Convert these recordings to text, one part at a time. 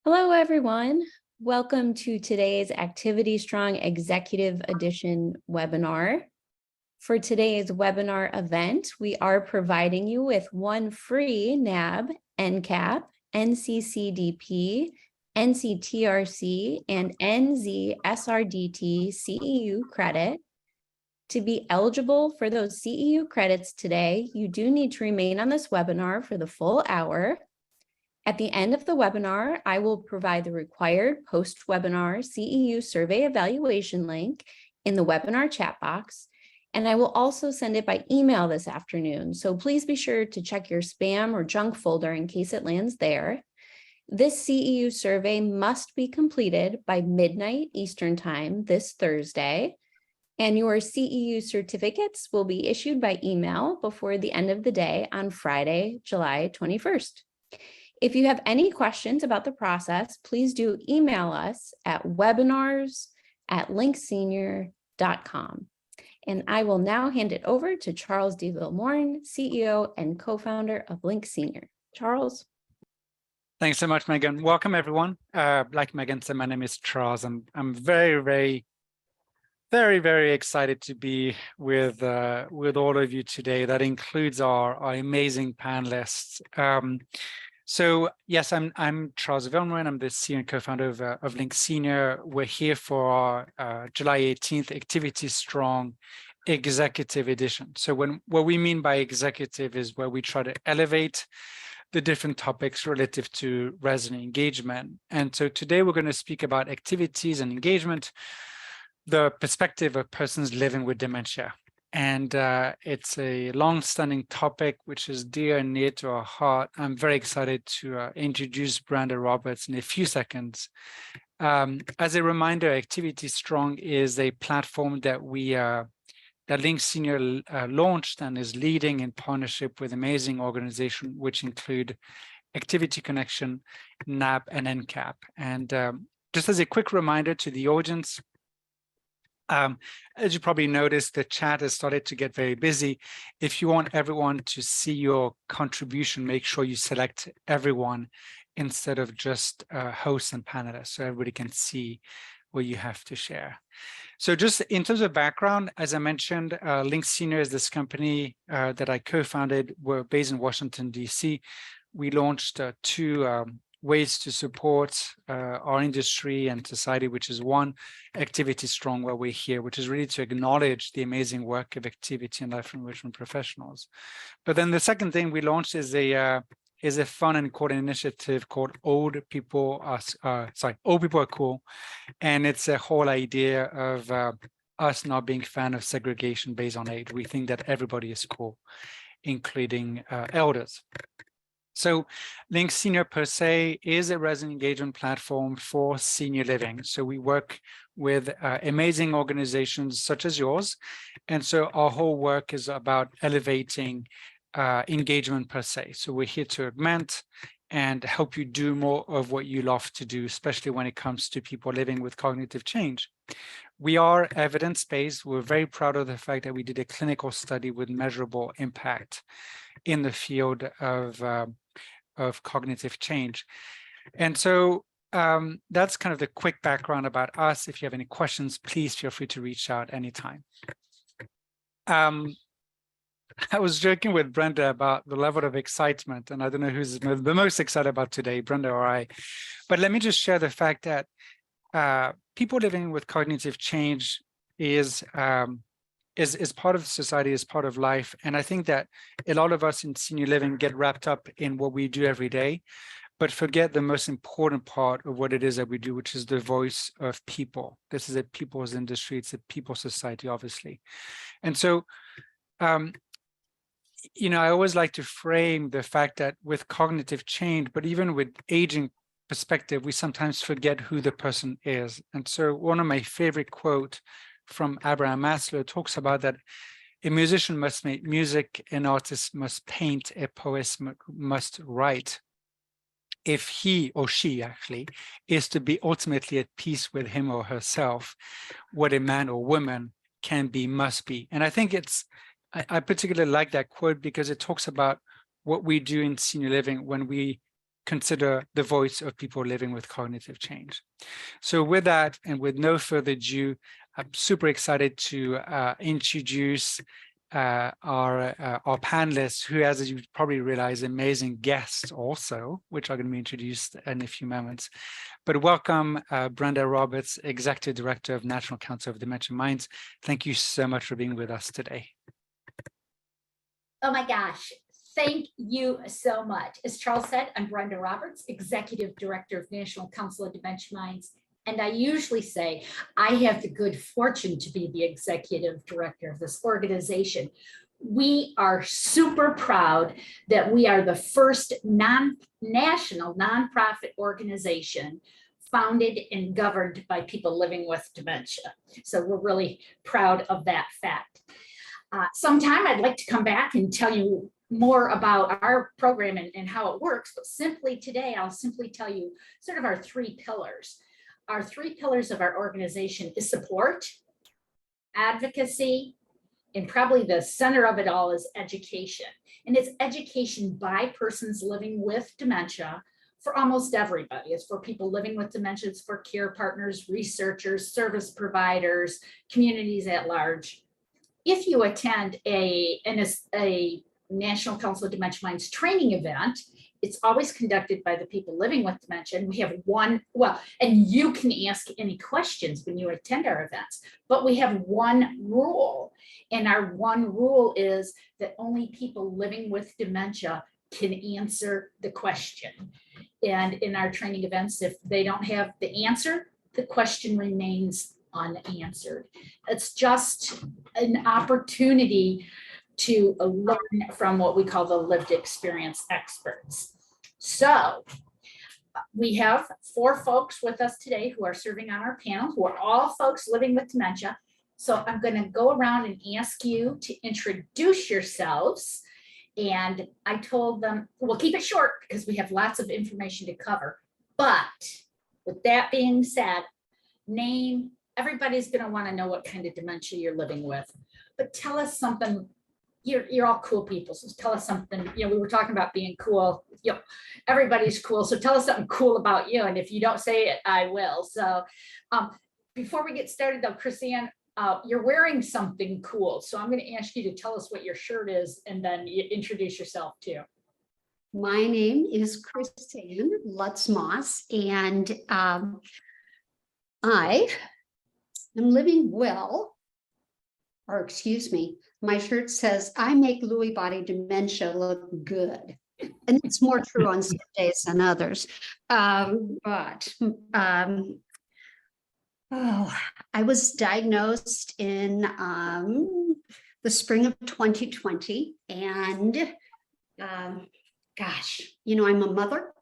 Hello, everyone. Welcome to today's Activity Strong Executive Edition webinar. For today's webinar event, we are providing you with one free NAB, NCAP, NCCDP, NCTRC, and NZSRDT CEU credit. To be eligible for those CEU credits today, you do need to remain on this webinar for the full hour. At the end of the webinar, I will provide the required post-webinar CEU survey evaluation link in the webinar chat box, and I will also send it by email this afternoon. So please be sure to check your spam or junk folder in case it lands there. This CEU survey must be completed by midnight Eastern Time this Thursday, and your CEU certificates will be issued by email before the end of the day on Friday, July 21st. If you have any questions about the process, please do email us at webinars@linksenior.com. And I will now hand it over to Charles D. Villemorn, CEO and co-founder of Link Senior. Charles. Thanks so much, Megan. Welcome, everyone. Like Megan said, my name is Charles. I'm very excited to be with all of you today. That includes our amazing panelists. So yes, I'm Charles Villemorn. I'm the CEO and co-founder of Link Senior. We're here for our July 18th Activity Strong Executive Edition. So what we mean by executive is where we try to elevate the different topics relative to resident engagement. And so today we're going to speak about activities and engagement, the perspective of persons living with dementia. And it's a long-standing topic which is dear and near to our heart. I'm very excited to introduce Brenda Roberts in a few seconds. As a reminder, Activity Strong is a platform that that Link Senior launched and is leading in partnership with amazing organizations, which include Activity Connection, NAB, and NCAP. And just as a quick reminder to the audience, as you probably noticed, the chat has started to get very busy. If you want everyone to see your contribution, make sure you select everyone instead of just hosts and panelists, so everybody can see what you have to share. So just in terms of background, as I mentioned, Link Senior is this company that I co-founded. We're based in Washington, DC. We launched two ways to support our industry and society, which is one, Activity Strong, where we're here, which is really to acknowledge the amazing work of activity and life enrichment professionals. But then the second thing we launched is a fun and cool initiative called Old People Are Cool. And it's a whole idea of us not being fan of segregation based on age. We think that everybody is cool, including elders. So Link Senior per se is a resident engagement platform for senior living. So we work with amazing organizations such as yours. And so our whole work is about elevating engagement per se. So we're here to augment and help you do more of what you love to do, especially when it comes to people living with cognitive change. We are evidence-based. We're very proud of the fact that we did a clinical study with measurable impact in the field of cognitive change. And so that's kind of the quick background about us. If you have any questions, please feel free to reach out anytime. I was joking with Brenda about the level of excitement, and I don't know who's the most excited about today, Brenda or I. But let me just share the fact that people living with cognitive change is part of society, is part of life. And I think that a lot of us in senior living get wrapped up in what we do every day, but forget the most important part of what it is that we do, which is the voice of people. This is a people's industry. It's a people's society, obviously. And so, I always like to frame the fact that with cognitive change, but even with aging perspective, we sometimes forget who the person is. And so one of my favorite quotes from Abraham Maslow talks about that a musician must make music, an artist must paint, a poet must write. If he or she actually is to be ultimately at peace with him or herself, what a man or woman can be, must be. And I think I particularly like that quote because it talks about what we do in senior living when we consider the voice of people living with cognitive change. So with that, and with no further ado, I'm super excited to introduce our panelists, who, as you probably realize, amazing guests also, which are going to be introduced in a few moments. But welcome, Brenda Roberts, Executive Director of National Council of Dementia Minds. Thank you so much for being with us today. Oh my gosh, thank you so much. As Charles said, I'm Brenda Roberts, Executive Director of National Council of Dementia Minds. And I usually say I have the good fortune to be the Executive Director of this organization. We are super proud that we are the first national nonprofit organization founded and governed by people living with dementia. So we're really proud of that fact. Sometime I'd like to come back and tell you more about our program and how it works, but simply today, I'll simply tell you sort of our three pillars. Our three pillars of our organization is support, advocacy, and probably the center of it all is education. And it's education by persons living with dementia for almost everybody. It's for people living with dementia, it's for care partners, researchers, service providers, communities at large. If you attend a National Council of Dementia Minds training event, it's always conducted by the people living with dementia. And we have one, and you can ask any questions when you attend our events, but we have one rule. And our one rule is that only people living with dementia can answer the question. And in our training events, if they don't have the answer, the question remains unanswered. It's just an opportunity to learn from what we call the lived experience experts. So we have 4 folks with us today who are serving on our panel, who are all folks living with dementia. So I'm going to go around and ask you to introduce yourselves. And I told them, we'll keep it short because we have lots of information to cover. But with that being said, name, everybody's going to want to know what kind of dementia you're living with. But tell us something. You're all cool people, so tell us something. We were talking about being cool. Everybody's cool, so tell us something cool about you. And if you don't say it, I will. So before we get started though, Chrisanne, you're wearing something cool. So I'm going to ask you to tell us what your shirt is and then you introduce yourself too. My name is Chrisanne Lutz-Moss, and I am living well, or excuse me, my shirt says, I make Lewy body dementia look good. And it's more true on some days than others. I was diagnosed in the spring of 2020. And gosh, I'm a mother.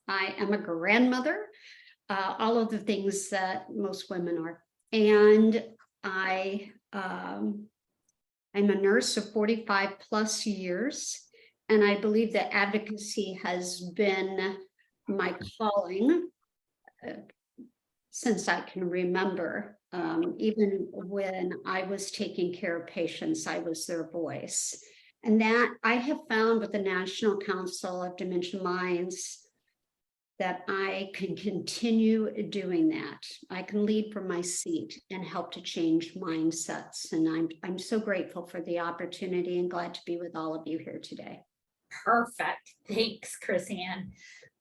I am a grandmother, all of the things that most women are. And I'm a nurse of 45 plus years, and I believe that advocacy has been my calling since I can remember. Even when I was taking care of patients, I was their voice. And that I have found with the National Council of Dementia Minds that I can continue doing that. I can lead from my seat and help to change mindsets. And I'm so grateful for the opportunity and glad to be with all of you here today. Perfect. Thanks, Chrisanne.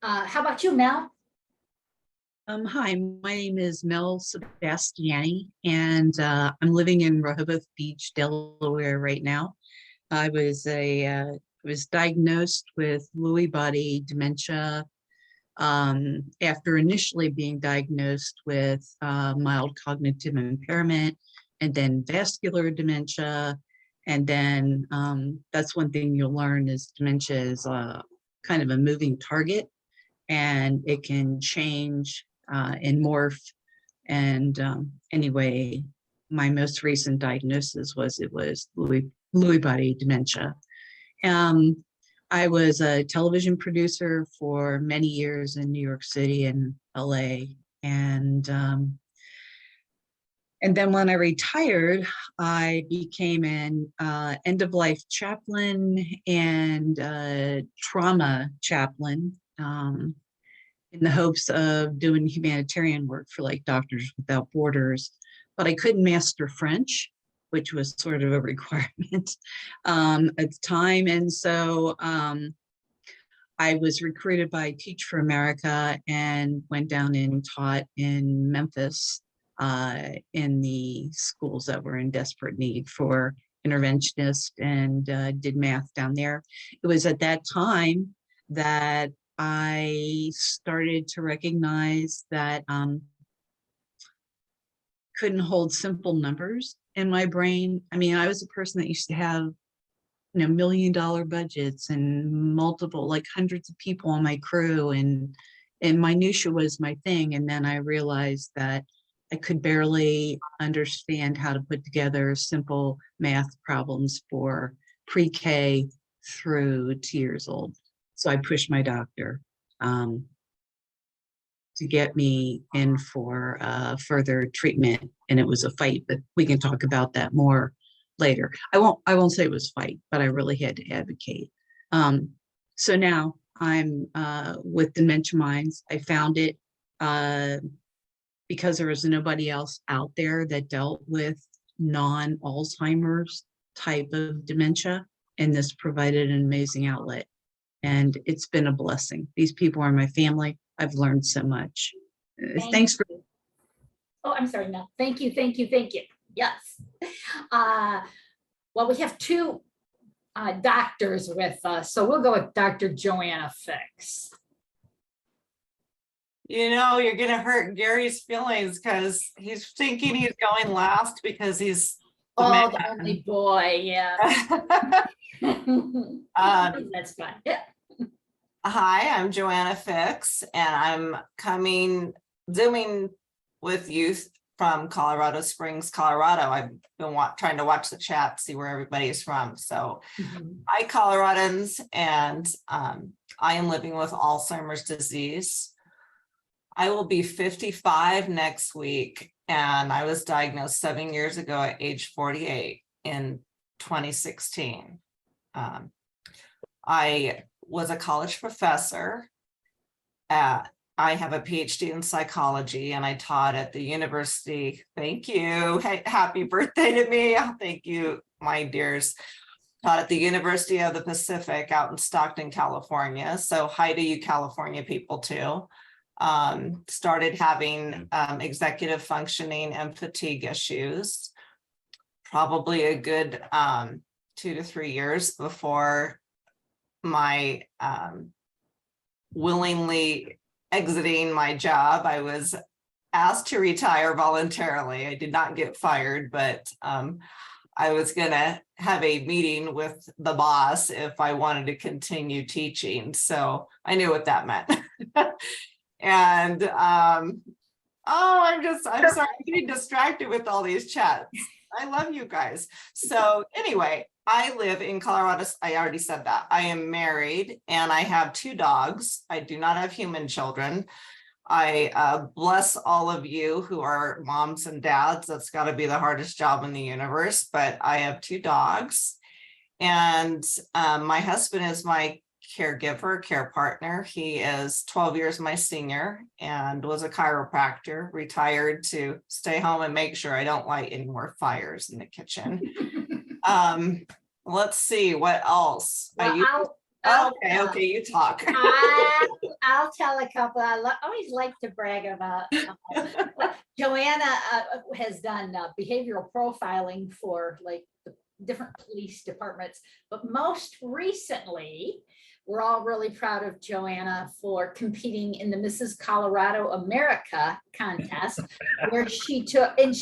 How about you, Mel? Hi, my name is Mel Sebastiani, and I'm living in Rehoboth Beach, Delaware right now. I was diagnosed with Lewy body dementia after initially being diagnosed with mild cognitive impairment and then vascular dementia. And then that's one thing you'll learn is dementia is kind of a moving target, and it can change and morph. And anyway, my most recent diagnosis was Lewy body dementia. I was a television producer for many years in New York City and LA. And then when I retired, I became an end-of-life chaplain and trauma chaplain. in the hopes of doing humanitarian work for like Doctors Without Borders, but I couldn't master French, which was sort of a requirement at the time. And so I was recruited by Teach for America and went down and taught in Memphis in the schools that were in desperate need for interventionists, and did math down there. It was at that time that I started to recognize that couldn't hold simple numbers in my brain. I mean, I was a person that used to have, you know, $1 million budgets and multiple, like hundreds of people on my crew, and minutia was my thing. And then I realized that I could barely understand how to put together simple math problems for pre-K through 2 years old. So I pushed my doctor to get me in for further treatment, and it was a fight, but we can talk about that more later. I won't say it was a fight, but I really had to advocate. So now I'm with Dementia Minds. I found it because there was nobody else out there that dealt with non-Alzheimer's type of dementia, and this provided an amazing outlet. And it's been a blessing. These people are my family. I've learned so much. Thanks for. Oh, I'm sorry. No, thank you. Thank you. Thank you. Yes. Well, we have two doctors with us, so we'll go with Dr. Joanna Fix. You know, you're going to hurt Gary's feelings because he's thinking he's going last because he's the Oh, man. the only boy. Yeah. That's fine. Yeah. Hi, I'm Joanna Fix, and I'm zooming with you from Colorado Springs, Colorado. I've been trying to watch the chat, see where everybody's from. So hi, Coloradans, and I am living with Alzheimer's disease. I will be 55 next week, and I was diagnosed 7 years ago at age 48 in 2016. I was a college professor. I have a PhD in psychology, and I taught at the university. Thank you. Hey, happy birthday to me. Thank you, my dears. Taught at the University of the Pacific out in Stockton, California. So hi to you California people too. Started having executive functioning and fatigue issues probably a good 2 to 3 years before my willingly exiting my job. I was asked to retire voluntarily. I did not get fired, but I was going to have a meeting with the boss if I wanted to continue teaching. So I knew what that meant. And I'm sorry, I'm getting distracted with all these chats. I love you guys. So anyway, I live in Colorado. I already said that. I am married and I have 2 dogs. I do not have human children. I bless all of you who are moms and dads. That's got to be the hardest job in the universe, but I have 2 dogs. And my husband is my caregiver, care partner. He is 12 years my senior and was a chiropractor, retired to stay home and make sure I don't light any more fires in the kitchen. Let's see what else. Well, okay, you talk. I'll tell a couple. Always like to brag about Joanna has done behavioral profiling for like the different police departments, but most recently, we're all really proud of Joanna for competing in the Mrs. Colorado America contest, where she took, and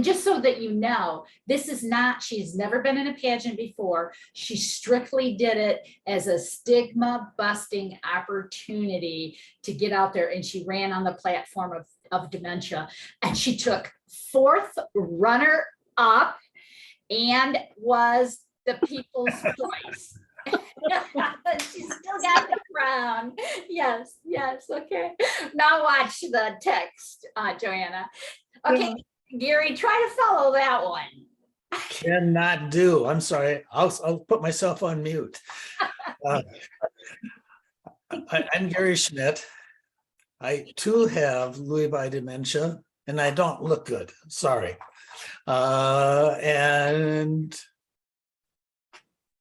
just so that you know, this is not, she's never been in a pageant before. She strictly did it as a stigma busting opportunity to get out there. And she ran on the platform of dementia, and she took 4th runner up and was the people's choice. She's still got the crown. Yes, okay. Now watch the text, Joanna. Okay, Gary, try to follow that one. Cannot do. I'm sorry. I'll put myself on mute. I'm Gary Schmidt. I too have Lewy body dementia, and I don't look good. Sorry. And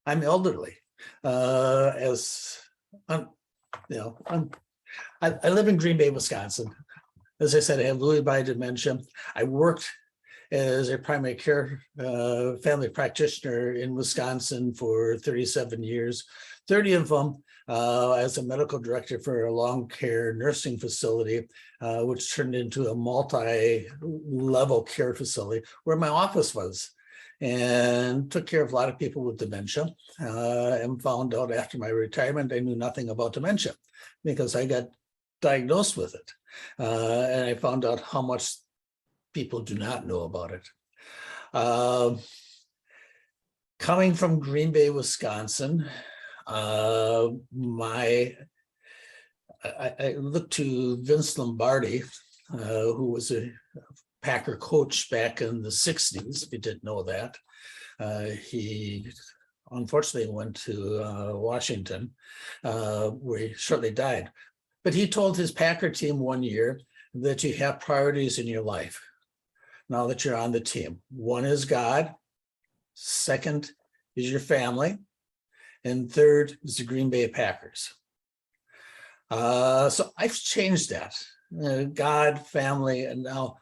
I'm elderly. As I'm, you know, I live in Green Bay, Wisconsin. As I said, I have Lewy body dementia. I worked as a primary care family practitioner in Wisconsin for 37 years, 30 of them as a medical director for a long care nursing facility, which turned into a multi-level care facility where my office was, and took care of a lot of people with dementia, and found out after my retirement, I knew nothing about dementia because I got diagnosed with it. And I found out how much people do not know about it. Coming from Green Bay, Wisconsin, I looked to Vince Lombardi, who was a Packer coach back in the 60s, if you didn't know that. He unfortunately went to Washington, where he shortly died. But he told his Packer team one year that you have priorities in your life now that you're on the team. One is God, second is your family, and third is the Green Bay Packers. So I've changed that. God, family, and now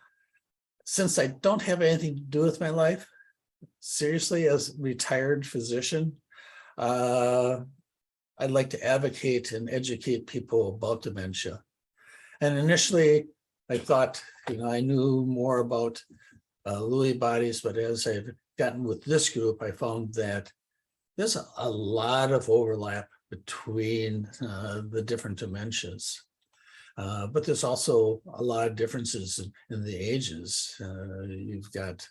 since I don't have anything to do with my life, seriously, as a retired physician, I'd like to advocate and educate people about dementia. And initially, I thought, I knew more about Lewy bodies, but as I've gotten with this group, I found that there's a lot of overlap between the different dementias. But there's also a lot of differences in the ages. You've got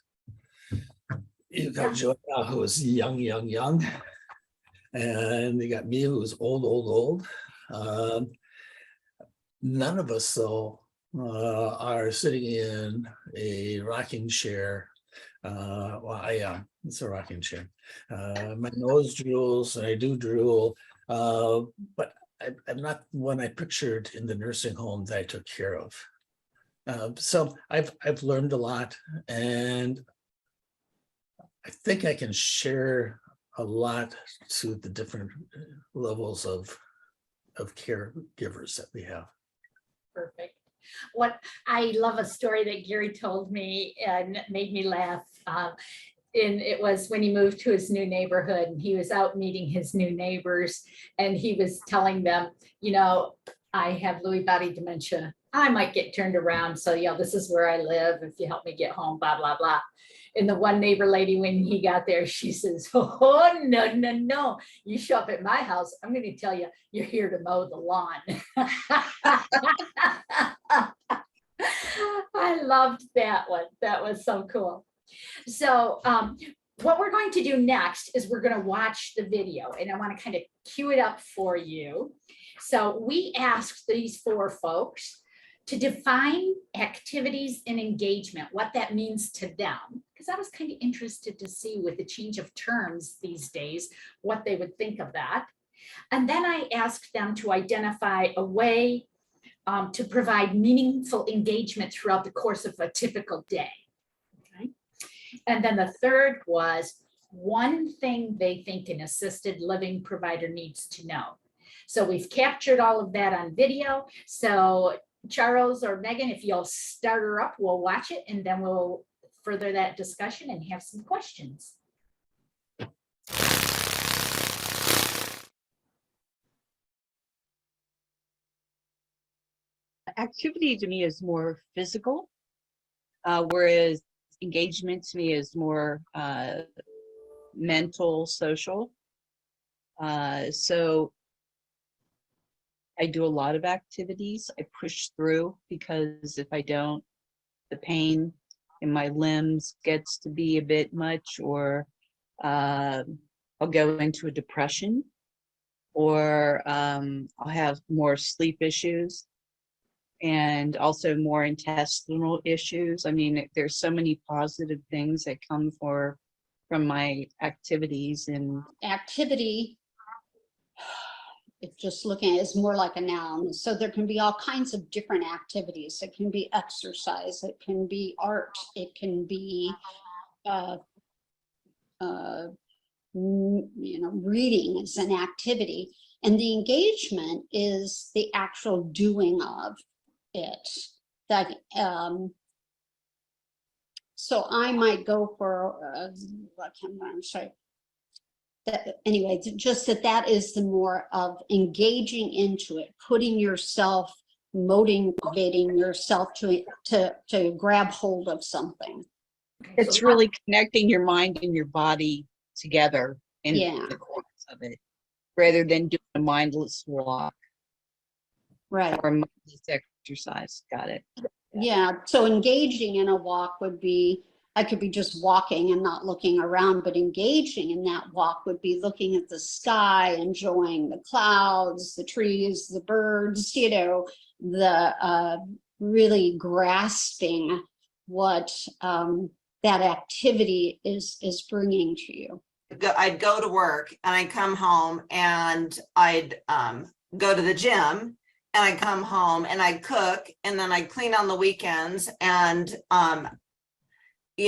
Joanna, who is young. And you got me, who's old. None of us, though, are sitting in a rocking chair. Well, I am. It's a rocking chair. My nose drools, and I do drool, but I'm not one I pictured in the nursing home that I took care of. So I've learned a lot, and I think I can share a lot to the different levels of caregivers that we have. Perfect. What I love a story that Gary told me and made me laugh. And it was when he moved to his new neighborhood and he was out meeting his new neighbors and he was telling them, I have Lewy body dementia. I might get turned around. So, this is where I live. If you help me get home, blah, blah, blah. And the one neighbor lady, when he got there, she says, oh, no. You show up at my house, I'm going to tell you, you're here to mow the lawn. I loved that one. That was so cool. So what we're going to do next is we're going to watch the video, and I want to kind of cue it up for you. So we asked these 4 folks to define activities and engagement, what that means to them, because I was kind of interested to see with the change of terms these days, what they would think of that. And then I asked them to identify a way to provide meaningful engagement throughout the course of a typical day. Okay. And then the third was one thing they think an assisted living provider needs to know. So we've captured all of that on video. So Charles or Megan, if you'll start her up, we'll watch it and then we'll further that discussion and have some questions. Activity to me is more physical, whereas engagement to me is more mental, social. So I do a lot of activities. I push through because if I don't, the pain in my limbs gets to be a bit much, or I'll go into a depression, or I'll have more sleep issues and also more intestinal issues. I mean, there's so many positive things that come from my activities. And Activity If just looking at it is more like a noun. So there can be all kinds of different activities. It can be exercise, it can be art, it can be reading is an activity, and the engagement is the actual doing of it. That so I might go for I'm sorry. That, anyway, just that is the more of engaging into it, putting yourself, motivating yourself to grab hold of something. It's really connecting your mind and your body together in the course of it, rather than doing a mindless walk. Right. Or mindless exercise. Got it. Yeah. So engaging in a walk would be, I could be just walking and not looking around, but engaging in that walk would be looking at the sky, enjoying the clouds, the trees, the birds, the really grasping what that activity is bringing to you. I'd go to work and I'd come home and I'd go to the gym and I'd come home and I'd cook and then I'd clean on the weekends. And,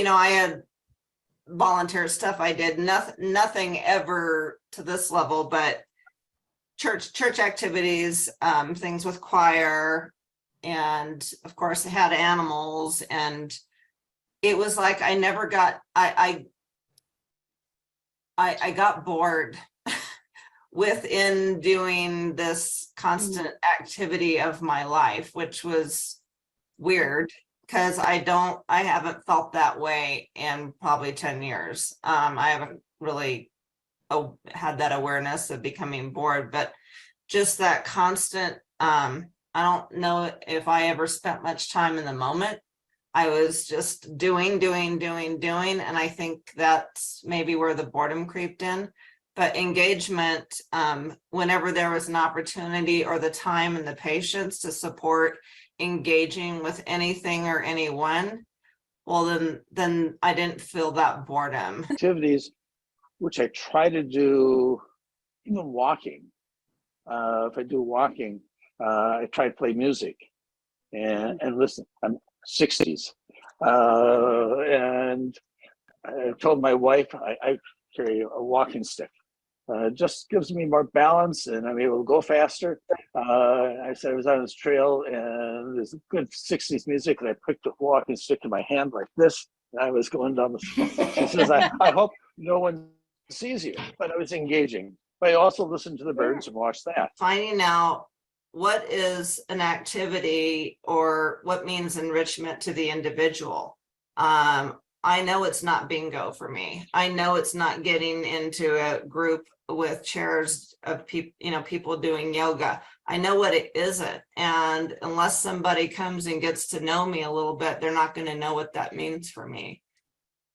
I had volunteer stuff. I did nothing ever to this level, but church activities, things with choir, and of course I had animals, and it was like I never got, I got bored within doing this constant activity of my life, which was weird because I haven't felt that way in probably 10 years. I haven't really had that awareness of becoming bored, but just that constant, I don't know if I ever spent much time in the moment. I was just doing, and I think that's maybe where the boredom creeped in. But engagement, whenever there was an opportunity or the time and the patience to support engaging with anything or anyone, well, then I didn't feel that boredom. Activities, which I try to do, even walking. If I do walking, I try to play music and listen. I'm 60s. And I told my wife I carry a walking stick. Just gives me more balance and I'm able to go faster. I said I was on this trail and there's good 60s music and I picked a walking stick in my hand like this. And I was going down the street. She says, I hope no one sees you, but I was engaging. But I also listened to the birds and watched that. Finding out what is an activity or what means enrichment to the individual. I know it's not bingo for me. I know it's not getting into a group with chairs of people doing yoga. I know what it isn't. And unless somebody comes and gets to know me a little bit, they're not going to know what that means for me.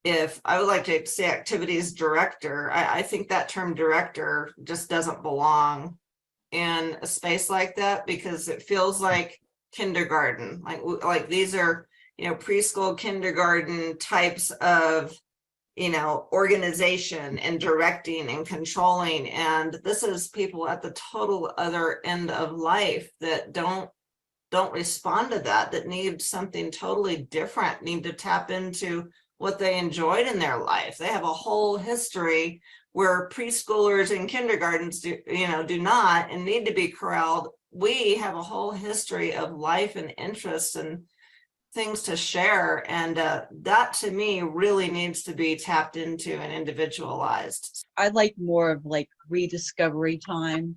If I would like to say activities director, I think that term director just doesn't belong in a space like that, because it feels like kindergarten. Like these are, preschool, kindergarten types of, organization and directing and controlling. And this is people at the total other end of life that don't respond to that need something totally different, need to tap into what they enjoyed in their life. They have a whole history where preschoolers and kindergartens do not and need to be corralled. We have a whole history of life and interests and things to share. And that to me really needs to be tapped into and individualized. I like more of like rediscovery time,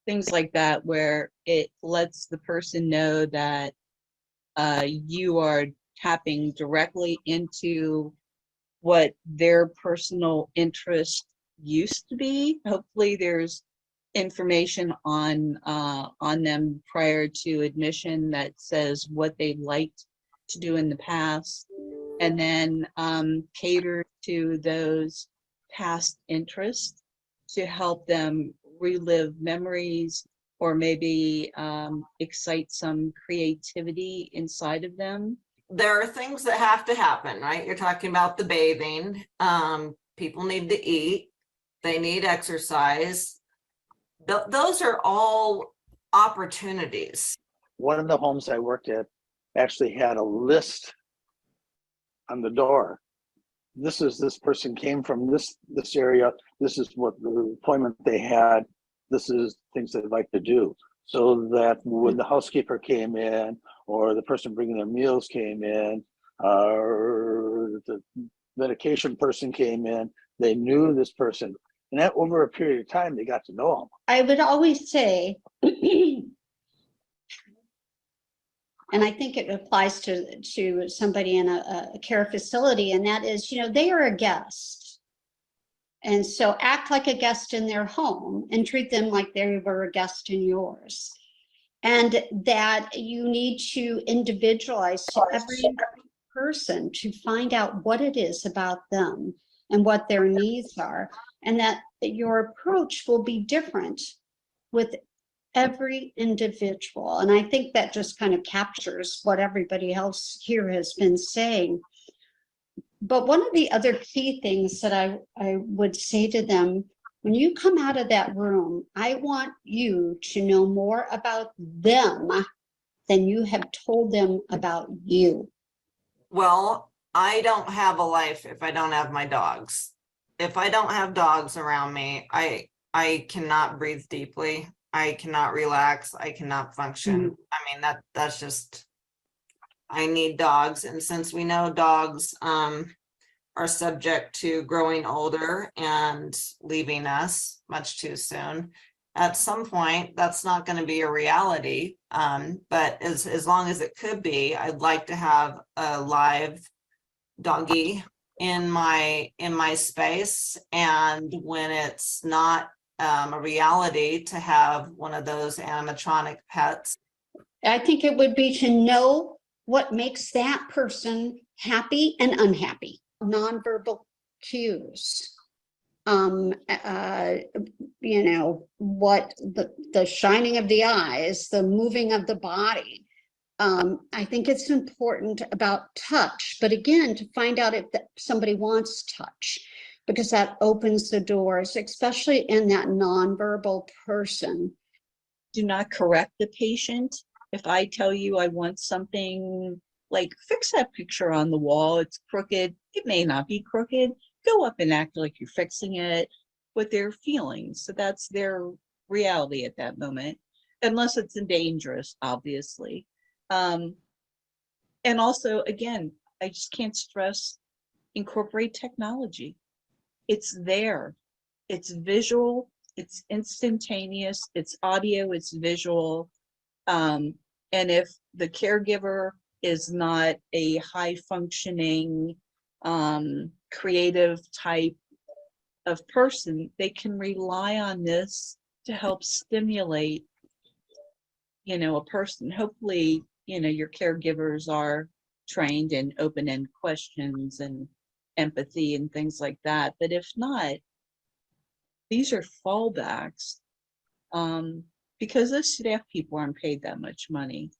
things like that, where it lets the person know that you are tapping directly into what their personal interest used to be. Hopefully there's information on them prior to admission that says what they liked to do in the past, and then cater to those past interests to help them relive memories or maybe excite some creativity inside of them. There are things that have to happen, right? You're talking about the bathing. People need to eat. They need exercise. those are all opportunities. One of the homes I worked at actually had a list on the door. This person came from this area. This is what the employment they had. This is things they'd like to do. So that when the housekeeper came in, or the person bringing their meals came in, or the medication person came in, they knew this person. And that over a period of time, they got to know them. I would always say, and I think it applies to somebody in a care facility, and that is, they are a guest. And so act like a guest in their home and treat them like they were a guest in yours. And that you need to individualize to every person to find out what it is about them and what their needs are. And that your approach will be different with every individual. And I think that just kind of captures what everybody else here has been saying. But one of the other key things that I would say to them, when you come out of that room, I want you to know more about them than you have told them about you. Well, I don't have a life if I don't have my dogs. If I don't have dogs around me, I cannot breathe deeply. I cannot relax. I cannot function. Mhm. I mean, that's just, I need dogs. And since we know dogs are subject to growing older and leaving us much too soon, at some point, that's not going to be a reality. But as long as it could be, I'd like to have a live doggy in my space. And when it's not a reality, to have one of those animatronic pets. I think it would be to know what makes that person happy and unhappy. Nonverbal cues. What the shining of the eyes, the moving of the body. I think it's important about touch, but again, to find out if somebody wants touch, because that opens the doors, especially in that nonverbal person. Do not correct the patient. If I tell you I want something like fix that picture on the wall, it's crooked, it may not be crooked, go up and act like you're fixing it with their feelings. So that's their reality at that moment, unless it's dangerous, obviously. And also, again, I just can't stress, incorporate technology. It's there, it's visual, it's instantaneous, it's audio, it's visual. And if the caregiver is not a high functioning, creative type of person, they can rely on this to help stimulate, a person. Hopefully, your caregivers are trained in open-end questions and empathy and things like that. But if not, these are fallbacks, because those staff people aren't paid that much money.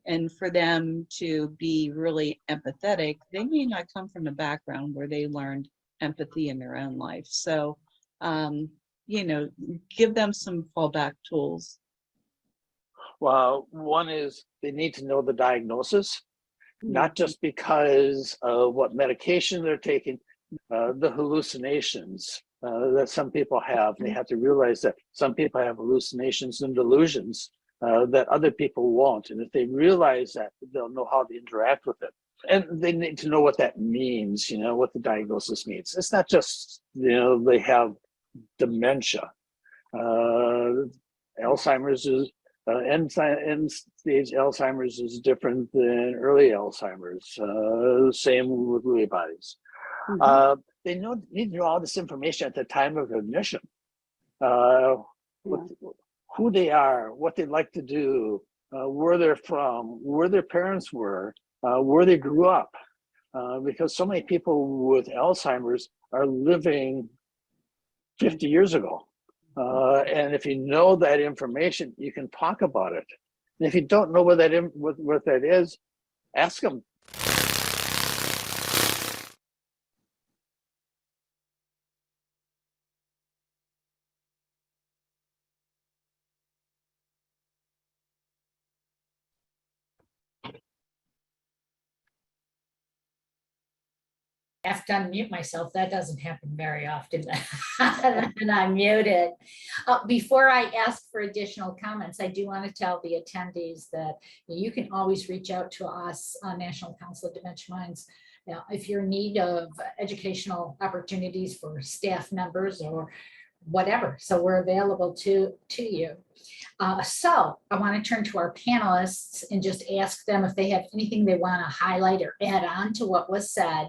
And for them to be really empathetic, they may not come from a background where they learned empathy in their own life. So, give them some fallback tools. Well, one is they need to know the diagnosis, not just because of what medication they're taking, the hallucinations that some people have. They have to realize that some people have hallucinations and delusions that other people won't. And if they realize that, they'll know how to interact with it. And they need to know what that means, what the diagnosis means. It's not just, they have dementia. Alzheimer's is, end stage Alzheimer's is different than early Alzheimer's. Same with Lewy bodies. They need to know all this information at the time of admission. Who they are, what they like to do, where they're from, where their parents were, where they grew up. Because so many people with Alzheimer's are living 50 years ago. And if you know that information, you can talk about it. And if you don't know what that is, ask them. I have to unmute myself. That doesn't happen very often. And I'm muted. Before I ask for additional comments, I do want to tell the attendees that you can always reach out to us on National Council of Dementia Minds. Now, if you're in need of educational opportunities for staff members or whatever, so we're available to you. So I want to turn to our panelists and just ask them if they have anything they want to highlight or add on to what was said.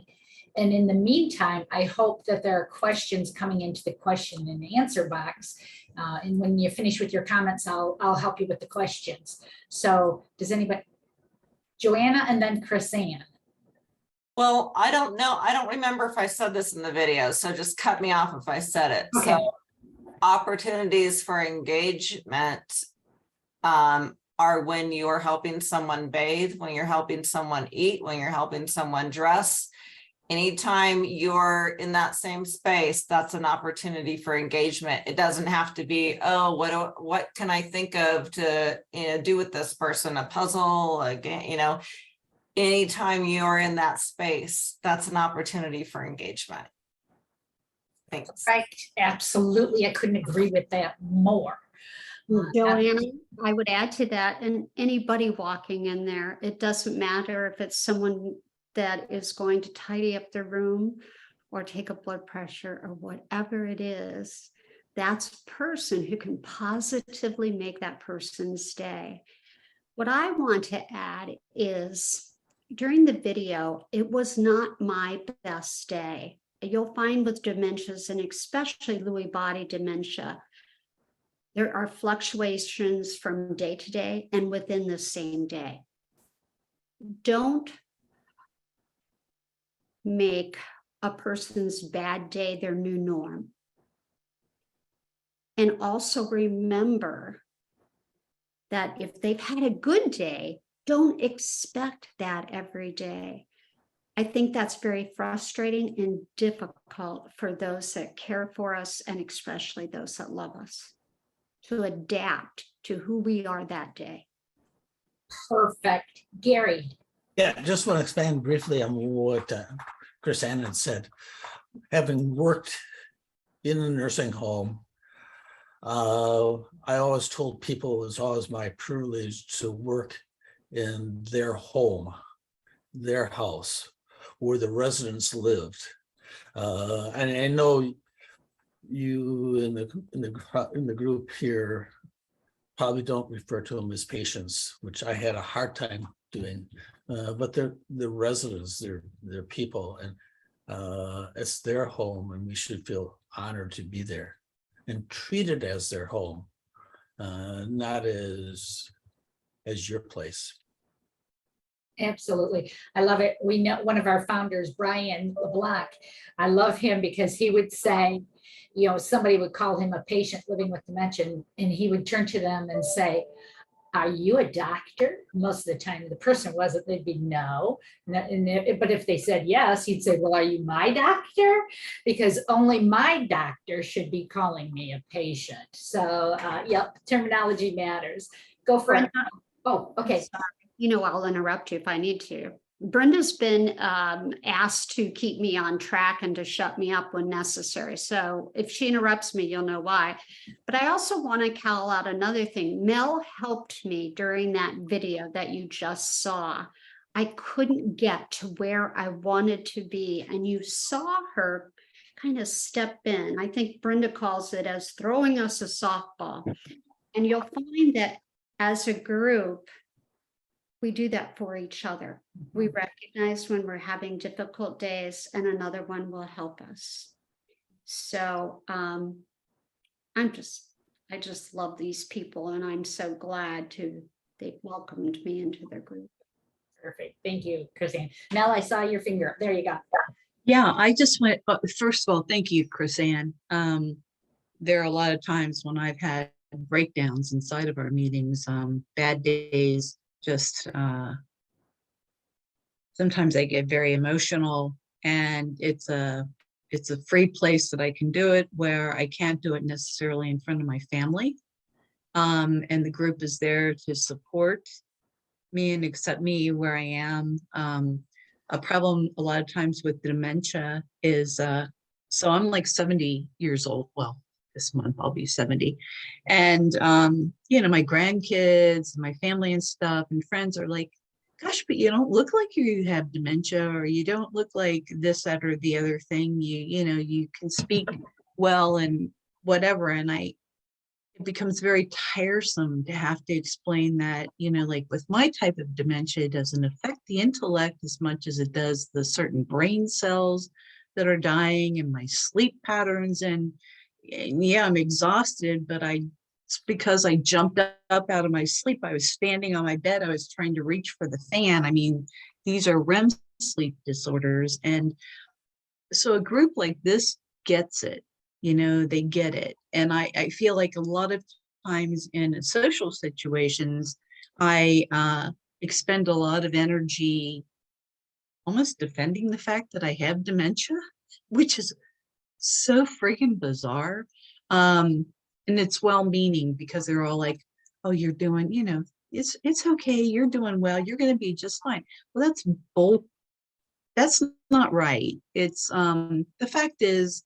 And in the meantime, I hope that there are questions coming into the question and answer box. And when you finish with your comments, I'll help you with the questions. So does anybody, Joanna and then Chris Ann. Well, I don't know. I don't remember if I said this in the video, so just cut me off if I said it. Okay. So opportunities for engagement are when you're helping someone bathe, when you're helping someone eat, when you're helping someone dress. Anytime you're in that same space, that's an opportunity for engagement. It doesn't have to be, oh, what can I think of to do with this person? A puzzle, a game, anytime you're in that space, that's an opportunity for engagement. Thanks. Right, absolutely. I couldn't agree with that more. Joanna, I would add to that, and anybody walking in there, it doesn't matter if it's someone that is going to tidy up their room or take a blood pressure or whatever it is, that's a person who can positively make that person's day. What I want to add is during the video, it was not my best day. You'll find with dementias, and especially Lewy body dementia, there are fluctuations from day to day and within the same day. Don't make a person's bad day their new norm. And also remember that if they've had a good day, don't expect that every day. I think that's very frustrating and difficult for those that care for us, and especially those that love us, to adapt to who we are that day. Perfect. Gary. Yeah, just want to expand briefly on what Chris Ann had said. Having worked in a nursing home, I always told people it was always my privilege to work in their home, their house, where the residents lived. And I know you in the group here probably don't refer to them as patients, which I had a hard time doing, but they're the residents, they're people, and it's their home, and we should feel honored to be there and treat it as their home, not as your place. Absolutely. I love it. We know one of our founders, Brian LeBlanc. I love him because he would say, somebody would call him a patient living with dementia, and he would turn to them and say, "Are you a doctor?" Most of the time the person wasn't, they'd be no. But if they said yes, he'd say, "Well, are you my doctor? Because only my doctor should be calling me a patient." So yep, terminology matters. Go for it. Oh, okay. I'll interrupt you if I need to. Brenda's been asked to keep me on track and to shut me up when necessary. So if she interrupts me, you'll know why. But I also want to call out another thing. Mel helped me during that video that you just saw. I couldn't get to where I wanted to be, and you saw her kind of step in. I think Brenda calls it as throwing us a softball. And you'll find that as a group, we do that for each other. We recognize when we're having difficult days, and another one will help us. So I just love these people, and I'm so glad they welcomed me into their group. Perfect. Thank you, Chrisanne. Mel, I saw your finger up. There you go. Yeah, I just went, first of all, thank you, Chrisanne. There are a lot of times when I've had breakdowns inside of our meetings, bad days, just sometimes I get very emotional, and it's a free place that I can do it, where I can't do it necessarily in front of my family. And the group is there to support me and accept me where I am. a problem a lot of times with dementia is, so I'm like 70 years old. Well, this month I'll be 70. And, you know, my grandkids, my family and stuff and friends are like, gosh, but you don't look like you have dementia, or you don't look like this, that, or the other thing. You know, you can speak well and whatever. And it becomes very tiresome to have to explain that, you know, like with my type of dementia, it doesn't affect the intellect as much as it does the certain brain cells that are dying and my sleep patterns. And yeah, I'm exhausted, but it's because I jumped up out of my sleep. I was standing on my bed. I was trying to reach for the fan. I mean, these are REM sleep disorders. And so a group like this gets it, you know, they get it. And I feel like a lot of times in social situations, I expend a lot of energy almost defending the fact that I have dementia, which is so freaking bizarre. And it's well-meaning because they're all like, oh, you're doing, you know, it's okay, you're doing well, you're going to be just fine. Well, that's bull. That's not right. It's the fact is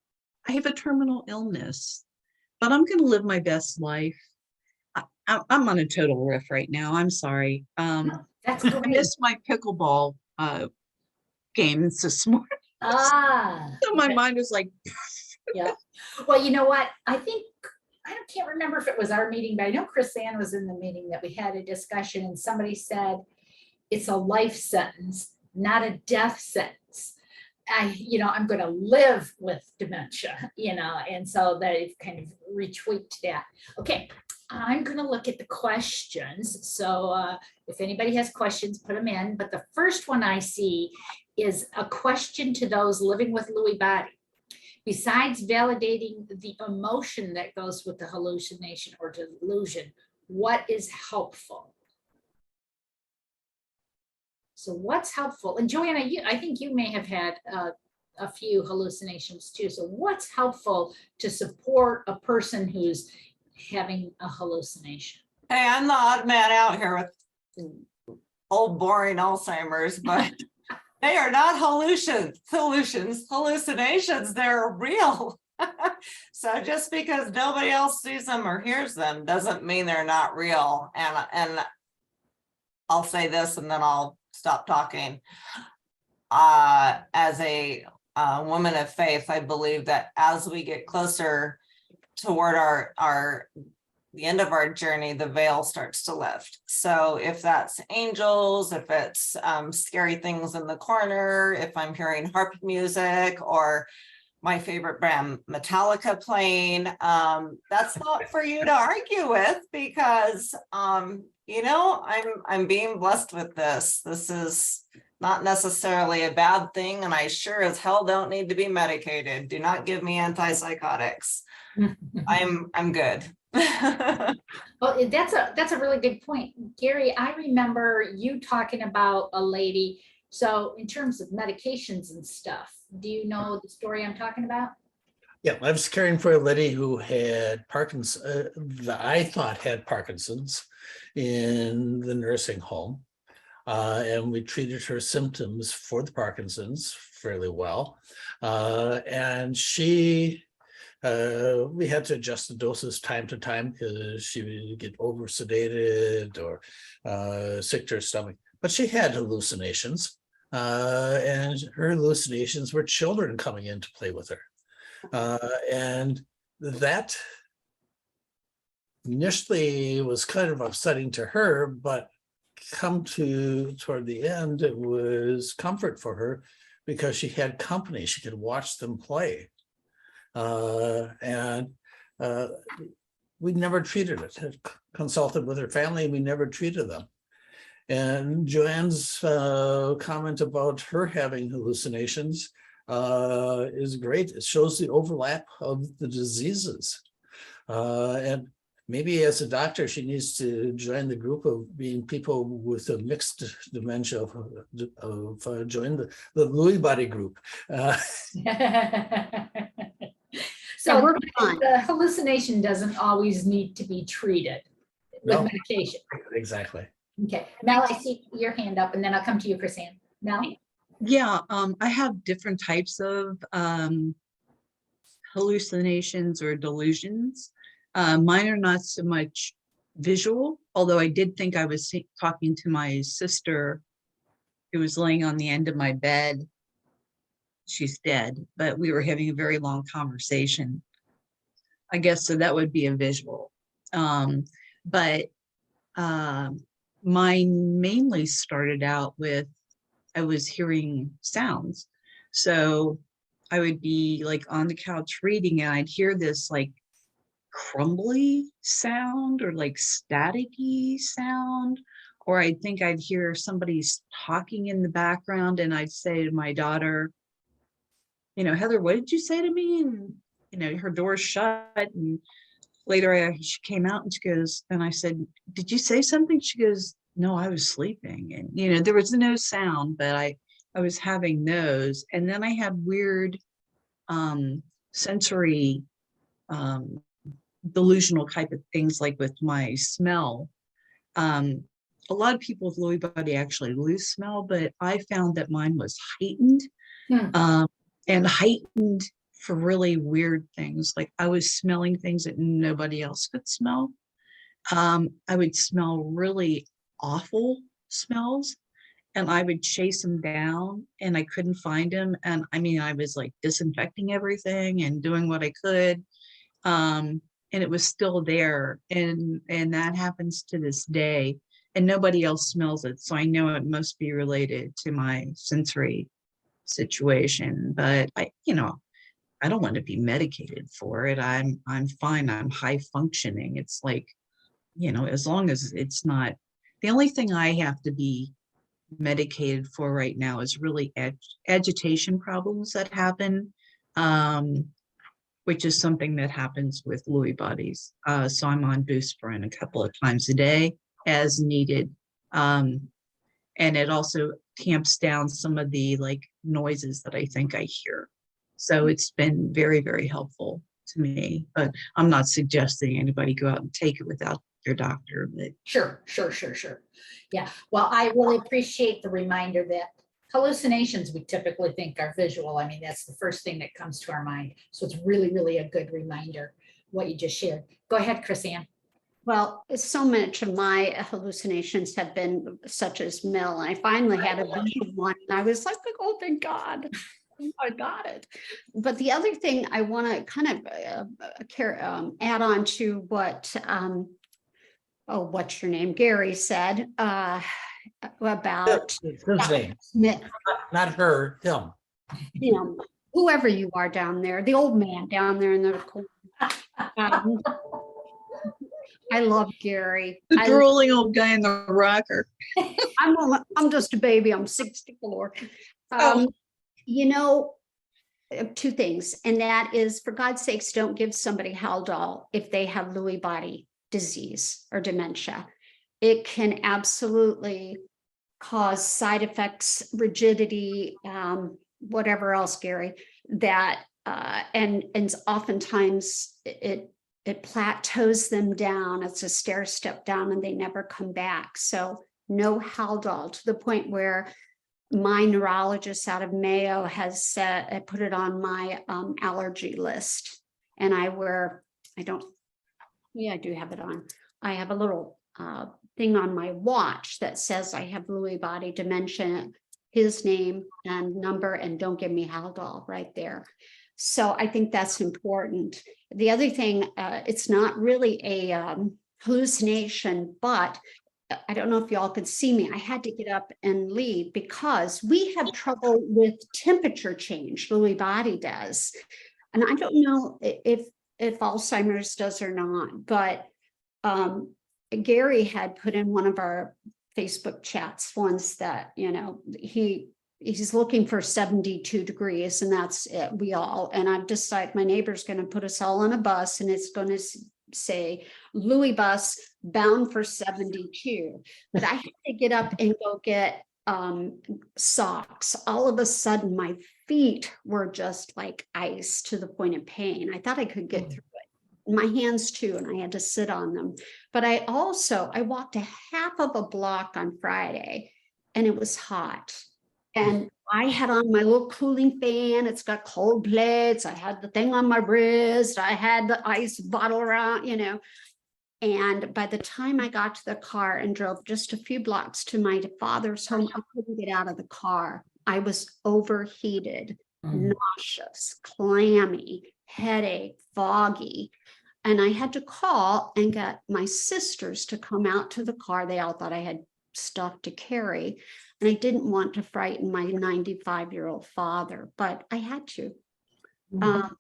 I have a terminal illness, but I'm going to live my best life. I'm on a total riff right now. I'm sorry. That's I great. missed my pickleball games this morning. So my mind was like, yeah. Well, you know what? I can't remember if it was our meeting, but I know Chris Ann was in the meeting that we had a discussion and somebody said it's a life sentence, not a death sentence. I'm going to live with dementia, and so they've kind of retweaked that. Okay, I'm going to look at the questions. So if anybody has questions, put them in. But the first one I see is a question to those living with Lewy body. Besides validating the emotion that goes with the hallucination or delusion, what is helpful? So what's helpful? And Joanna, I think you may have had a few hallucinations too. So what's helpful to support a person who's having a hallucination? Hey, I'm the odd man out here with old boring Alzheimer's, but they are not hallucinations. They're real. So just because nobody else sees them or hears them doesn't mean they're not real. And I'll say this and then I'll stop talking. As a woman of faith, I believe that as we get closer toward the end of our journey, the veil starts to lift. So if that's angels, if it's scary things in the corner, if I'm hearing harp music or my favorite band Metallica playing, that's not for you to argue with because I'm being blessed with this. This is not necessarily a bad thing, and I sure as hell don't need to be medicated. Do not give me antipsychotics. I'm good. Well, that's a really good point, Gary. I remember you talking about a lady. So in terms of medications and stuff, do you know the story I'm talking about? Yeah, I was caring for a lady who had Parkinson's, that I thought had Parkinson's in the nursing home. And we treated her symptoms for the Parkinson's fairly well. And we had to adjust the doses time to time because she would get over sedated or sick to her stomach. But she had hallucinations, and her hallucinations were children coming in to play with her. And that initially was kind of upsetting to her, but toward the end, it was comfort for her because she had company. She could watch them play. And we never treated it. Consulted with her family, we never treated them. And Joanne's comment about her having hallucinations is great. It shows the overlap of the diseases. And maybe as a doctor, she needs to join the group of being people with a mixed dementia of join the Lewy body group. So we're fine. the hallucination doesn't always need to be treated with medication. Exactly. Okay, Mel, I see your hand up and then I'll come to you, Chris Ann. Mel? Yeah, I have different types of hallucinations or delusions. Mine are not so much visual, although I did think I was talking to my sister who was laying on the end of my bed. She's dead, but we were having a very long conversation. I guess so that would be a visual. But mine mainly started out with I was hearing sounds. So I would be like on the couch reading and I'd hear this like crumbly sound or like staticky sound, or I think I'd hear somebody's talking in the background and I'd say to my daughter, Heather, what did you say to me? And her door's shut. And later she came out and she goes, and I said, did you say something? She goes, no, I was sleeping. And, there was no sound, but I was having those. And then I had weird sensory delusional type of things, like with my smell. A lot of people with Lewy body actually lose smell, but I found that mine was heightened. And heightened for really weird things. Like I was smelling things that nobody else could smell. I would smell really awful smells and I would chase them down and I couldn't find them. And I mean, I was like disinfecting everything and doing what I could. And it was still there. And that happens to this day and nobody else smells it. So I know it must be related to my sensory situation, but I don't want to be medicated for it. I'm fine. I'm high functioning. It's like, as long as it's not, the only thing I have to be medicated for right now is really agitation problems that happen, which is something that happens with Lewy bodies. So I'm on Buspirone a couple of times a day as needed. And it also tamps down some of the like noises that I think I hear. So it's been very, very helpful to me, but I'm not suggesting anybody go out and take it without your doctor. But Sure. Yeah, well, I really appreciate the reminder that hallucinations we typically think are visual. I mean, that's the first thing that comes to our mind. So it's really, really a good reminder what you just shared. Go ahead, Chrisanne. Well, so much of my hallucinations have been such as Mel. I finally had a visual one and I was like, oh, thank God. I got it. But the other thing I want to kind of add on to what, what's your name? Gary said about His name, Smith, not her, him. Whoever you are down there, the old man down there in the corner. I love Gary. the drooling old guy in the rocker. I'm just a baby. I'm 64. Two things, and that is, for God's sakes, don't give somebody Haldol if they have Lewy body disease or dementia. It can absolutely cause side effects, rigidity, whatever else, Gary, that and oftentimes it plateaus them down. It's a stair step down and they never come back. So no Haldol, to the point where my neurologist out of Mayo has said, I put it on my allergy list. And I do have it on. I have a little thing on my watch that says I have Lewy body dementia, his name and number, and don't give me Haldol right there. So I think that's important. The other thing, it's not really a hallucination, but I don't know if y'all could see me. I had to get up and leave because we have trouble with temperature change. Lewy body does. And I don't know if Alzheimer's does or not, but Gary had put in one of our Facebook chats once that, he's looking for 72 degrees and that's it. And I've decided my neighbor's going to put us all on a bus and it's going to say Lewy bus bound for 72. But I had to get up and go get socks. All of a sudden my feet were just like ice to the point of pain. I thought I could get through it. My hands too, and I had to sit on them. But I walked a half of a block on Friday and it was hot. And I had on my little cooling fan. It's got cold plates. I had the thing on my wrist. I had the ice bottle around, you know. And by the time I got to the car and drove just a few blocks to my father's home, I couldn't get out of the car. I was overheated, nauseous, clammy, headache, foggy. And I had to call and get my sisters to come out to the car. They all thought I had stuff to carry. And I didn't want to frighten my 95-year-old father, but I had to. And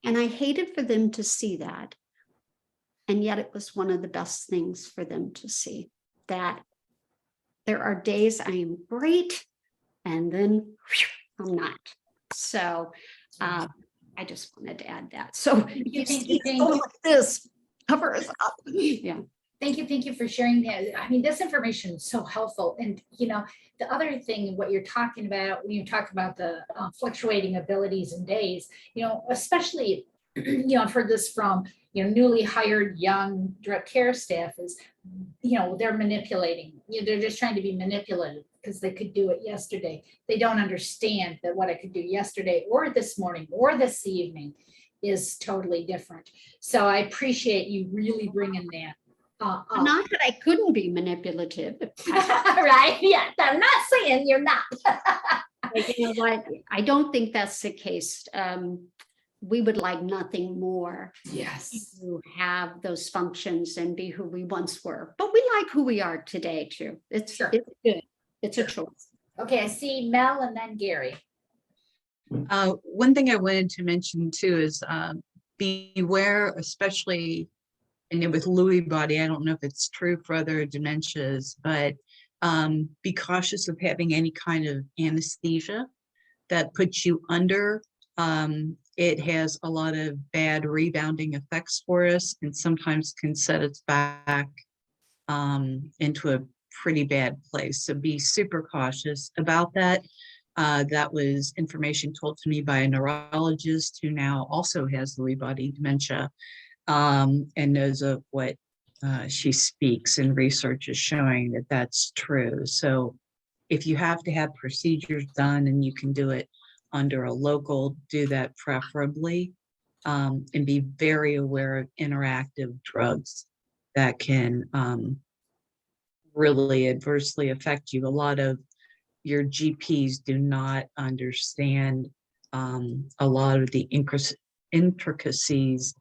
I hated for them to see that. And yet it was one of the best things for them to see, that there are days I am great and then I'm not. So I just wanted to add that. So you see like this, cover us up. Yeah. Thank you for sharing that. I mean, this information is so helpful. And, you know, the other thing, what you're talking about, when you talk about the fluctuating abilities and days, you know, especially, you know, I've heard this from, you know, newly hired young direct care staff is, you know, they're manipulating, you know, they're just trying to be manipulative because they could do it yesterday. They don't understand that what I could do yesterday or this morning or this evening is totally different. So I appreciate you really bringing that. Not that I couldn't be manipulative. Right? Yeah, I'm not saying you're not. But you know what? I don't think that's the case. We would like nothing more Yes. to have those functions and be who we once were. But we like who we are today too. It's good. It's a choice. Okay, I see Mel and then Gary. One thing I wanted to mention too is beware, especially, and with Lewy body, I don't know if it's true for other dementias, but be cautious of having any kind of anesthesia that puts you under. It has a lot of bad rebounding effects for us and sometimes can set us back into a pretty bad place. So be super cautious about that. That was information told to me by a neurologist who now also has Lewy body dementia and knows of what she speaks, and research is showing that that's true. So if you have to have procedures done and you can do it under a local, do that preferably, and be very aware of interactive drugs that can really adversely affect you. A lot of your GPs do not understand a lot of the intricacies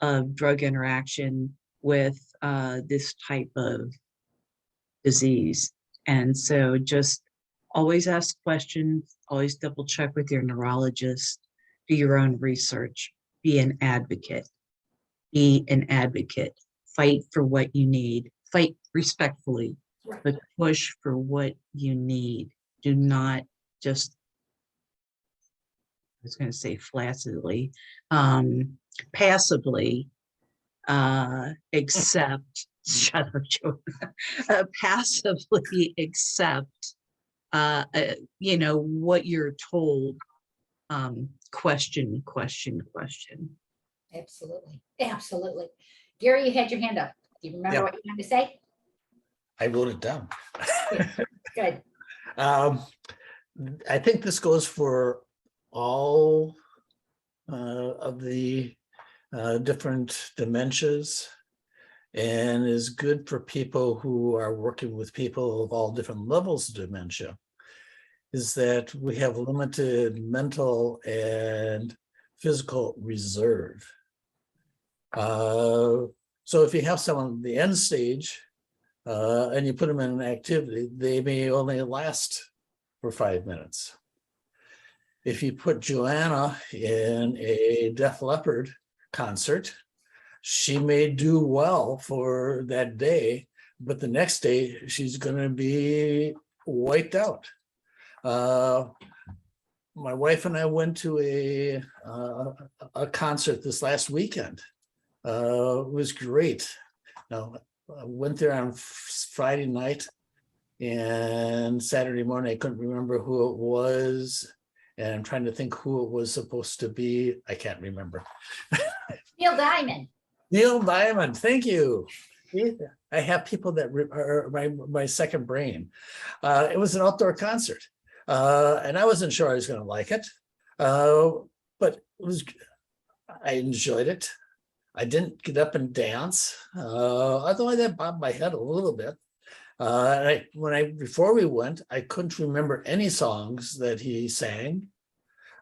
of drug interaction with this type of disease. And so just always ask questions, always double check with your neurologist, do your own research, be an advocate, fight for what you need, fight respectfully, but push for what you need. Do not just, I was going to say flaccidly, passively accept, shut up, Joe, passively accept you know, what you're told. Question. Absolutely. Gary, you had your hand up. Do you remember what you wanted to say? I wrote it down. Good. I think this goes for all of the different dementias, and is good for people who are working with people of all different levels of dementia, is that we have limited mental and physical reserve. So if you have someone at the end stage and you put them in an activity, they may only last for 5 minutes. If you put Joanna in a Def Leppard concert, she may do well for that day, but the next day she's going to be wiped out. My wife and I went to a concert this last weekend. It was great. Now, I went there on Friday night, and Saturday morning I couldn't remember who it was, and I'm trying to think who it was supposed to be. I can't remember. Neil Diamond. Neil Diamond, thank you. I have people that are my second brain. It was an outdoor concert. And I wasn't sure I was going to like it, but I enjoyed it. I didn't get up and dance, although I did bob my head a little bit. And before we went, I couldn't remember any songs that he sang.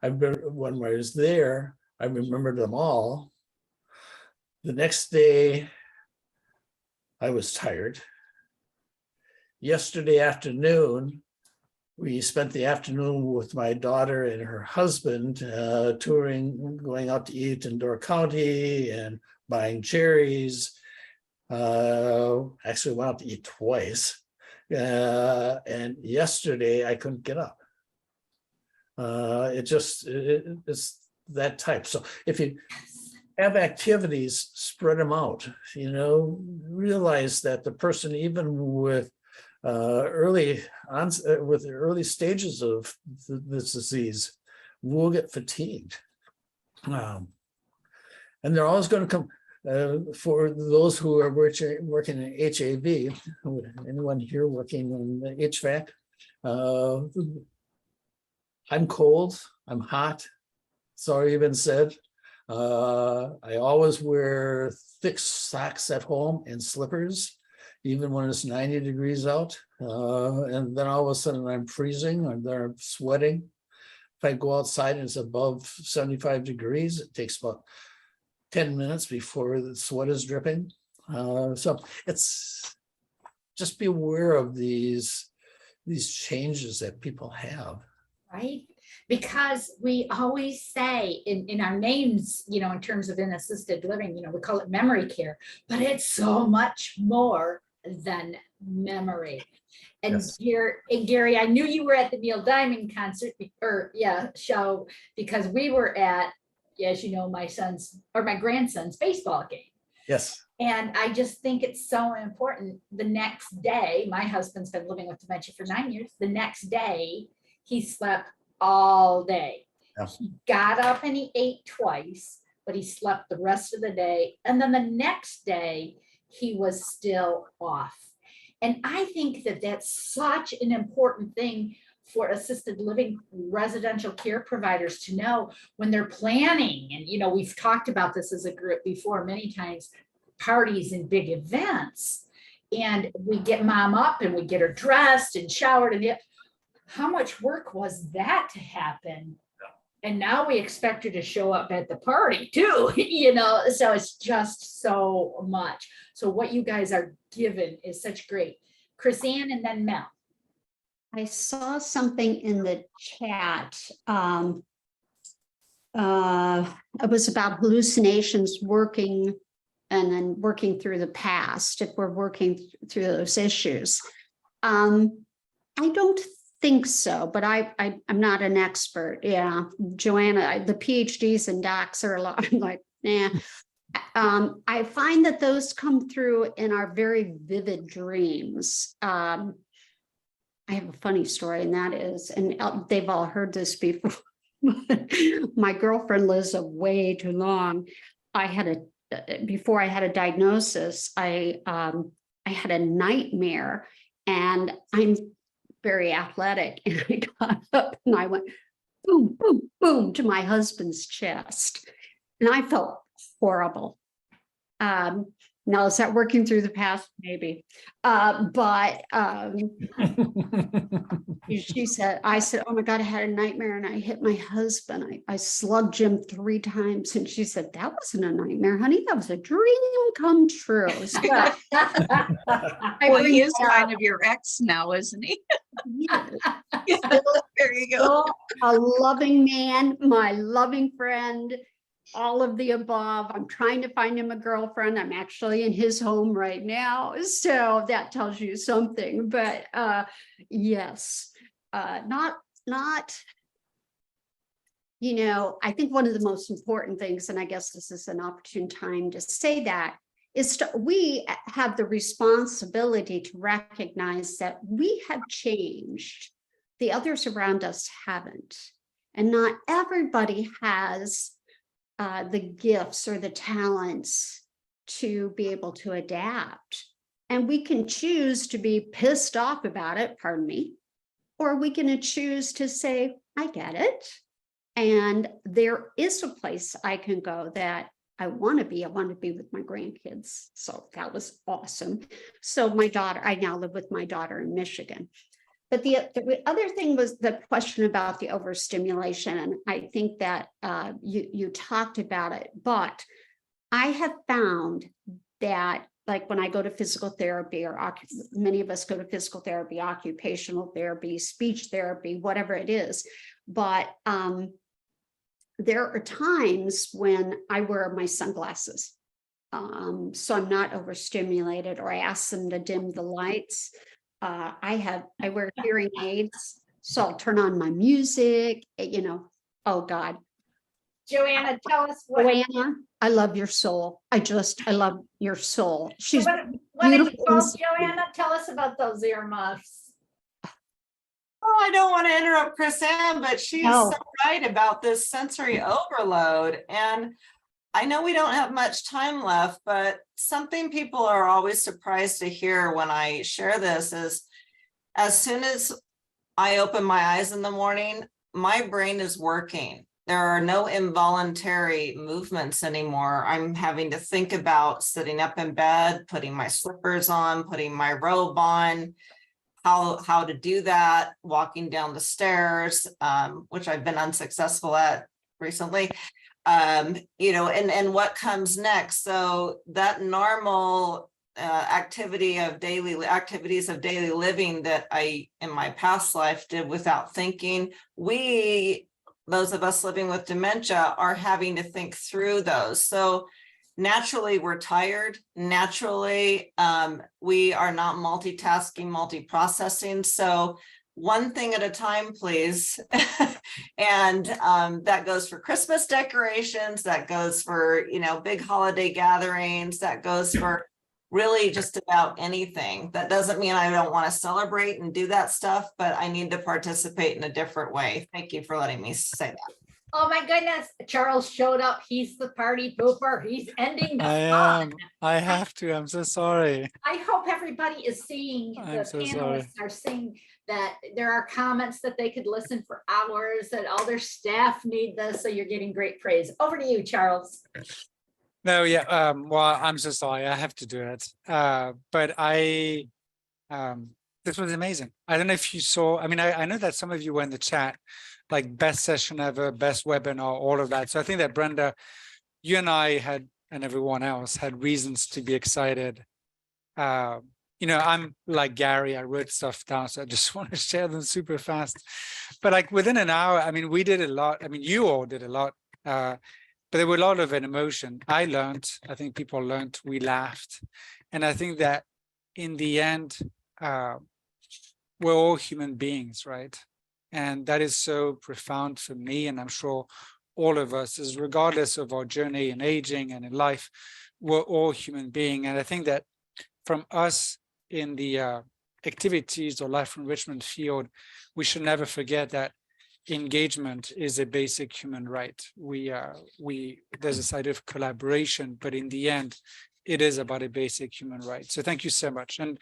When I was there, I remembered them all. The next day, I was tired. Yesterday afternoon, we spent the afternoon with my daughter and her husband touring, going out to eat in Door County and buying cherries. Actually went out to eat twice. And yesterday I couldn't get up. It's that type. So if you have activities, spread them out, realize that the person, even with early stages of this disease, will get fatigued. And they're always going to come, for those who are working in HAV, anyone here working in the HVAC, I'm cold, I'm hot, it's already been said. I always wear thick socks at home and slippers, even when it's 90 degrees out. And then all of a sudden I'm freezing or I'm sweating. If I go outside and it's above 75 degrees, it takes about 10 minutes before the sweat is dripping. So it's just be aware of these changes that people have. Right? Because we always say in our names, in terms of in assisted living, we call it memory care, but it's so much more than memory. And Yes. Gary, I knew you were at the Neil Diamond concert show, because we were at, as you know, my grandson's baseball game. Yes. And I just think it's so important. The next day, my husband's been living with dementia for 9 years. The next day, he slept all day. Yeah. He got up and he ate twice, but he slept the rest of the day. And then the next day, he was still off. And I think that that's such an important thing for assisted living residential care providers to know when they're planning. And, we've talked about this as a group before many times, parties and big events. And we get mom up and we get her dressed and showered, and how much work was that to happen? And now we expect her to show up at the party too, so it's just so much. So what you guys are given is such great. Chrisanne and then Mel. I saw something in the chat. It was about hallucinations working and then working through the past, if we're working through those issues. I don't think so, but I'm not an expert. Yeah, Joanna, the PhDs and docs are a lot. I'm like, nah. I find that those come through in our very vivid dreams. I have a funny story, and that is, and they've all heard this before. My girlfriend lives way too long. Before I had a diagnosis, I had a nightmare, and I'm very athletic, and I got up and I went boom, boom, boom to my husband's chest, and I felt horrible. Now, is that working through the past? Maybe. But she said, I said, oh my God, I had a nightmare and I hit my husband. I slugged him 3 times. And she said, that wasn't a nightmare, honey. That was a dream come true. So, well, he is kind of your ex now, isn't he? Yeah. There you go. A loving man, my loving friend, all of the above. I'm trying to find him a girlfriend. I'm actually in his home right now. So that tells you something, but yes, not, I think one of the most important things, and I guess this is an opportune time to say that, is we have the responsibility to recognize that we have changed. The others around us haven't. And not everybody has the gifts or the talents to be able to adapt. And we can choose to be pissed off about it, pardon me, or we can choose to say, I get it. And there is a place I can go that I want to be. I want to be with my grandkids. So that was awesome. So my daughter, I now live with my daughter in Michigan. But the other thing was the question about the overstimulation. And I think that you talked about it, but I have found that, like when I go to physical therapy, or many of us go to physical therapy, occupational therapy, speech therapy, whatever it is, but there are times when I wear my sunglasses. So I'm not overstimulated, or I ask them to dim the lights. I wear hearing aids, so I'll turn on my music, oh God. Joanna, tell us what. Joanna, I love your soul. I love your soul. She's What are beautiful you called, and Joanna? Tell us about those earmuffs. Oh, I don't want to interrupt Chris Ann, but she is No. so right about this sensory overload. And I know we don't have much time left, but something people are always surprised to hear when I share this is, as soon as I open my eyes in the morning, my brain is working. There are no involuntary movements anymore. I'm having to think about sitting up in bed, putting my slippers on, putting my robe on, how to do that, walking down the stairs, which I've been unsuccessful at recently, and what comes next. So that normal activities of daily living that I, in my past life, did without thinking, those of us living with dementia are having to think through those. So naturally, we're tired. Naturally, we are not multitasking, multi-processing. So one thing at a time, please. And that goes for Christmas decorations, that goes for, big holiday gatherings, that goes for really just about anything. That doesn't mean I don't want to celebrate and do that stuff, but I need to participate in a different way. Thank you for letting me say that. Oh my goodness, Charles showed up. He's the party pooper. He's ending the fun. I have to. I'm so sorry. I hope everybody is seeing, I'm the so panelists sorry. are seeing that there are comments that they could listen for hours, that all their staff need this. So you're getting great praise. Over to you, Charles. No, yeah. Well, I'm so sorry. I have to do it. But this was amazing. I don't know if you saw. I mean, I know that some of you were in the chat, like best session ever, best webinar, all of that. So I think that Brenda, you and I had, and everyone else had reasons to be excited. I'm like Gary, I wrote stuff down, so I just want to share them super fast. But like within an hour, I mean, we did a lot. I mean, you all did a lot. But there were a lot of emotion. I think people learned, we laughed. And I think that in the end, we're all human beings, right? And that is so profound for me, and I'm sure all of us, is regardless of our journey in aging and in life, we're all human beings. And I think that from us in the activities or life enrichment field, we should never forget that engagement is a basic human right. There's a side of collaboration, but in the end, it is about a basic human right. So thank you so much. And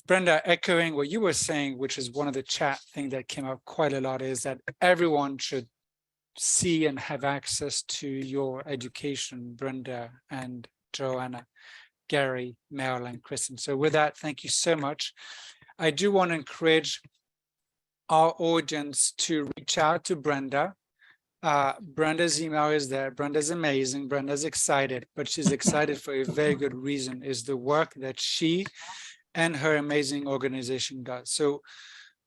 Brenda, echoing what you were saying, which is one of the chat thing that came up quite a lot, is that everyone should see and have access to your education, Brenda and Joanna, Gary, Mel, and Kristen. So with that, thank you so much. I do want to encourage our audience to reach out to Brenda. Brenda's email is there. Brenda's amazing. Brenda's excited, but she's excited for a very good reason, is the work that she and her amazing organization does. So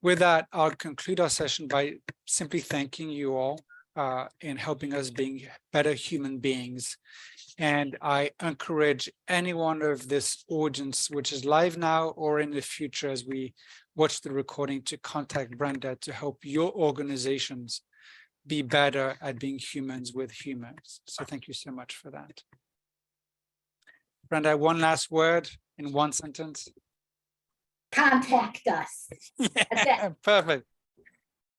with that, I'll conclude our session by simply thanking you all in helping us being better human beings. And I encourage any one of this audience, which is live now or in the future as we watch the recording, to contact Brenda to help your organizations be better at being humans with humans. So thank you so much for that. Brenda, one last word in one sentence. Contact us. Yeah, perfect.